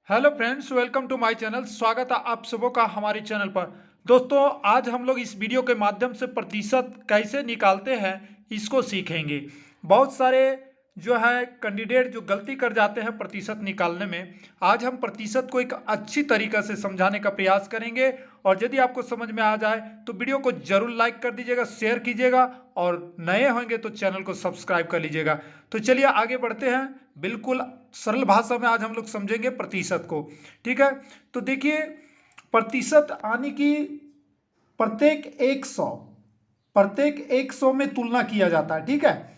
Hello friends, welcome to my channel. स्वागत है आप सबों का हमारे चैनल पर। दोस्तों, आज हम लोग इस वीडियो के माध्यम से प्रतिशत कैसे निकालते हैं इसको सीखेंगे। बहुत सारे जो है कैंडिडेट जो गलती कर जाते हैं प्रतिशत निकालने में, आज हम प्रतिशत को एक अच्छी तरीक़ा से समझाने का प्रयास करेंगे। और यदि आपको समझ में आ जाए तो वीडियो को जरूर लाइक कर दीजिएगा, शेयर कीजिएगा और नए होंगे तो चैनल को सब्सक्राइब कर लीजिएगा। तो चलिए आगे बढ़ते हैं। बिल्कुल सरल भाषा में आज हम लोग समझेंगे प्रतिशत को। ठीक है, तो देखिए, प्रतिशत आने की प्रत्येक 100 में तुलना किया जाता है। ठीक है,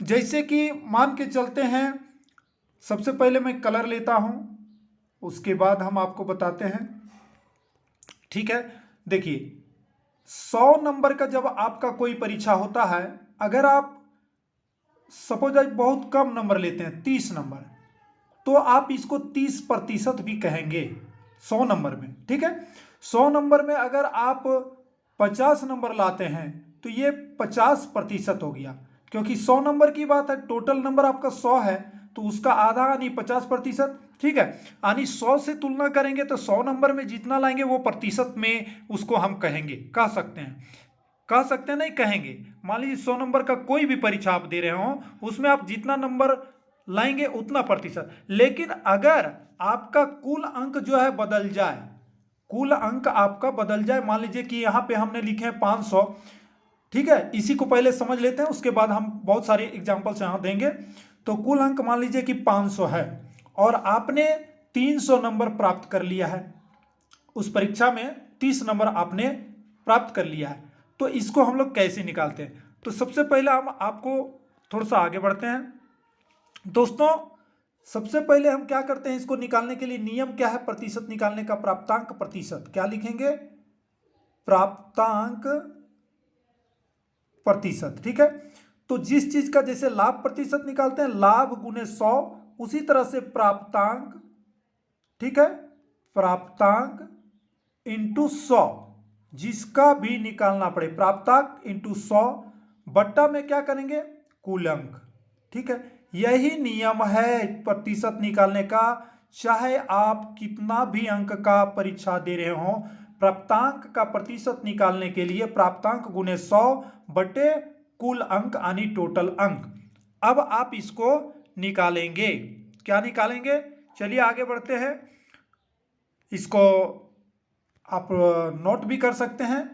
जैसे कि मान के चलते हैं, सबसे पहले मैं कलर लेता हूं, उसके बाद हम आपको बताते हैं। ठीक है, देखिए 100 नंबर का जब आपका कोई परीक्षा होता है, अगर आप सपोज आज बहुत कम नंबर लेते हैं 30 नंबर, तो आप इसको 30% भी कहेंगे 100 नंबर में। ठीक है, 100 नंबर में अगर आप 50 नंबर लाते हैं तो ये 50% हो गया, क्योंकि 100 नंबर की बात है। टोटल नंबर आपका 100 है तो उसका आधा यानी 50%। ठीक है, यानी 100 से तुलना करेंगे तो 100 नंबर में जितना लाएंगे वो प्रतिशत में उसको हम कहेंगे, कह सकते हैं नहीं कहेंगे। मान लीजिए 100 नंबर का कोई भी परीक्षा आप दे रहे हो, उसमें आप जितना नंबर लाएंगे उतना प्रतिशत। लेकिन अगर आपका कुल अंक जो है बदल जाए, मान लीजिए कि यहाँ पे हमने लिखे हैं 500। ठीक है, इसी को पहले समझ लेते हैं, उसके बाद हम बहुत सारे एग्जाम्पल्स यहाँ देंगे। तो कुल अंक मान लीजिए कि 500 है और आपने 300 नंबर प्राप्त कर लिया है, उस परीक्षा में 30 नंबर आपने प्राप्त कर लिया है। तो इसको हम लोग कैसे निकालते हैं? तो सबसे पहले हम आपको थोड़ा सा आगे बढ़ते हैं। दोस्तों, सबसे पहले हम क्या करते हैं, इसको निकालने के लिए नियम क्या है प्रतिशत निकालने का? प्राप्तांक प्रतिशत। क्या लिखेंगे? प्राप्तांक प्रतिशत। ठीक है, तो जिस चीज का जैसे लाभ प्रतिशत निकालते हैं, लाभ गुने 100, उसी तरह से प्राप्तांक, ठीक है, प्राप्तांक इंटू 100, जिसका भी निकालना पड़े, प्राप्तांक इंटू 100 बट्टा में क्या करेंगे? कुल अंक। ठीक है, यही नियम है प्रतिशत निकालने का। चाहे आप कितना भी अंक का परीक्षा दे रहे हो, प्राप्तांक का प्रतिशत निकालने के लिए प्राप्तांक गुने 100 बटे कुल अंक यानी टोटल अंक। अब आप इसको निकालेंगे। क्या निकालेंगे? चलिए आगे बढ़ते हैं। इसको आप नोट भी कर सकते हैं,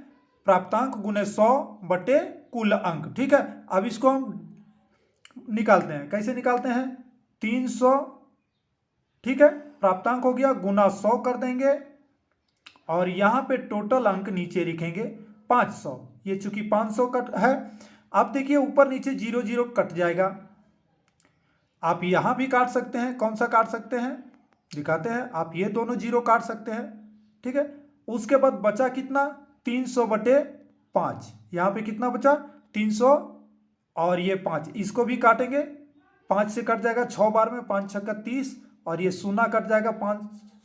प्राप्तांक गुने 100 बटे कुल अंक। ठीक है, अब इसको हम निकालते हैं। कैसे निकालते हैं? 300, ठीक है, प्राप्तांक हो गया, गुना 100 कर देंगे और यहां पे टोटल अंक नीचे लिखेंगे 500। ये चूंकि 500 कट है, अब देखिए ऊपर नीचे 0 0 कट जाएगा। आप यहां भी काट सकते हैं। कौन सा काट सकते हैं दिखाते हैं। आप ये दोनों 0 काट सकते हैं। ठीक है, उसके बाद बचा कितना? 300 बटे 5। यहां पे कितना बचा? 300 और ये 5, इसको भी काटेंगे। 5 से कट जाएगा 6 बार में, 5 6 30, और ये शून्य कट जाएगा, 5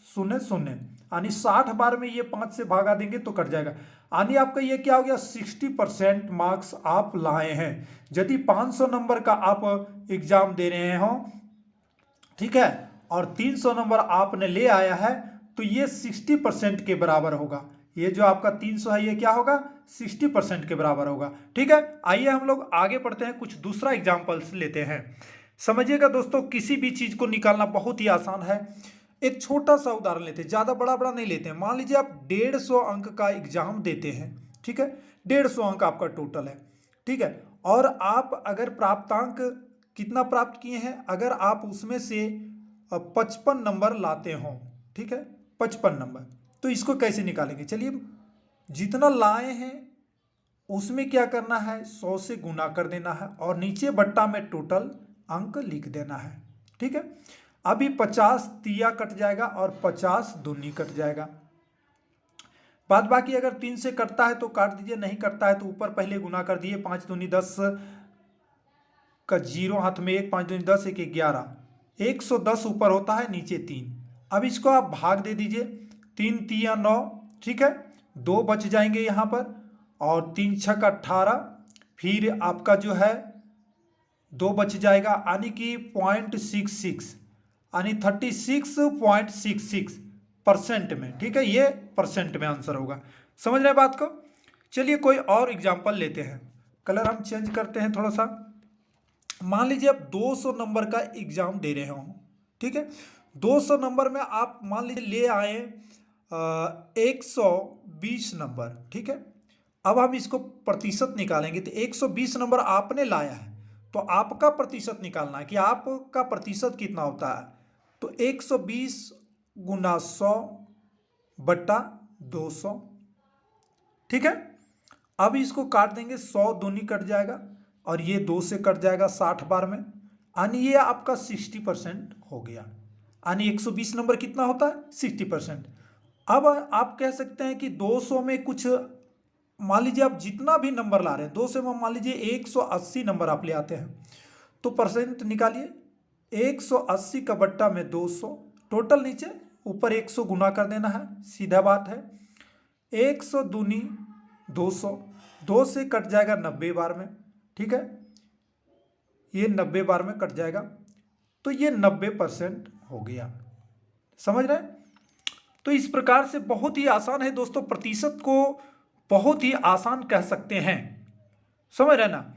0 0, यानी 60 बार में ये 5 से भागा देंगे तो कट जाएगा। यानी आपका ये क्या हो गया? 60% मार्क्स आप लाए हैं। यदि 500 नंबर का आप एग्जाम दे रहे हो, ठीक है, और 300 नंबर आपने ले आया है, तो ये 60% के बराबर होगा। ये जो आपका 300 है, ये क्या होगा? 60% के बराबर होगा। ठीक है, आइए हम लोग आगे बढ़ते हैं, कुछ दूसरा एग्जाम्पल्स लेते हैं। समझिएगा दोस्तों, किसी भी चीज को निकालना बहुत ही आसान है। एक छोटा सा उदाहरण लेते हैं, ज्यादा बड़ा बड़ा नहीं लेते हैं। मान लीजिए आप 150 अंक का एग्जाम देते हैं। ठीक है, 150 अंक आपका टोटल है। ठीक है, और आप अगर प्राप्तांक कितना प्राप्त किए हैं, अगर आप उसमें से 55 नंबर लाते हो, ठीक है, 55 नंबर, तो इसको कैसे निकालेंगे? चलिए, जितना लाए हैं उसमें क्या करना है? 100 से गुना कर देना है और नीचे बट्टा में टोटल अंक लिख देना है। ठीक है, अभी 50 तिया कट जाएगा और 50 दूनी कट जाएगा। बाद बाकी अगर 3 से कटता है तो काट दीजिए, नहीं कटता है तो ऊपर पहले गुना कर दिए। 5 दूनी 10 का 0 हाथ में 1, 5 दूनी 10, 1 11, 110 ऊपर होता है, नीचे 3। अब इसको आप भाग दे दीजिए, 3 तिया 9, ठीक है, 2 बच जाएंगे यहाँ पर, और 3 6 18, फिर आपका जो है 2 बच जाएगा, यानी कि 0.66। यानी 36.66% में। ठीक है, ये परसेंट में आंसर होगा। समझ रहे हैं बात को। चलिए कोई और एग्जांपल लेते हैं। कलर हम चेंज करते हैं थोड़ा सा। मान लीजिए आप 200 नंबर का एग्जाम दे रहे हो, ठीक है। 200 नंबर में आप मान लीजिए ले आए 120 नंबर, ठीक है। अब हम इसको प्रतिशत निकालेंगे, तो 120 नंबर आपने लाया है, तो आपका प्रतिशत निकालना है कि आपका प्रतिशत कितना होता है। तो 120 गुना 100 बट्टा 200, ठीक है। अब इसको काट देंगे, 100 दूनी कट जाएगा और ये 2 से कट जाएगा 60 बार में, यानी ये आपका 60% हो गया। यानी 120 नंबर कितना होता है, 60%। अब आप कह सकते हैं कि 200 में कुछ, मान लीजिए आप जितना भी नंबर ला रहे हैं 200 में, मान लीजिए 180 नंबर आप ले आते हैं, तो परसेंट निकालिए। 180 का बट्टा में 200, टोटल नीचे ऊपर 100 गुना कर देना है, सीधा बात है। 100 दूनी 200, 2 से कट जाएगा 90 बार में, ठीक है। ये 90 बार में कट जाएगा, तो ये 90% हो गया। समझ रहे हैं। तो इस प्रकार से बहुत ही आसान है दोस्तों, प्रतिशत को बहुत ही आसान कह सकते हैं। समझ रहे ना।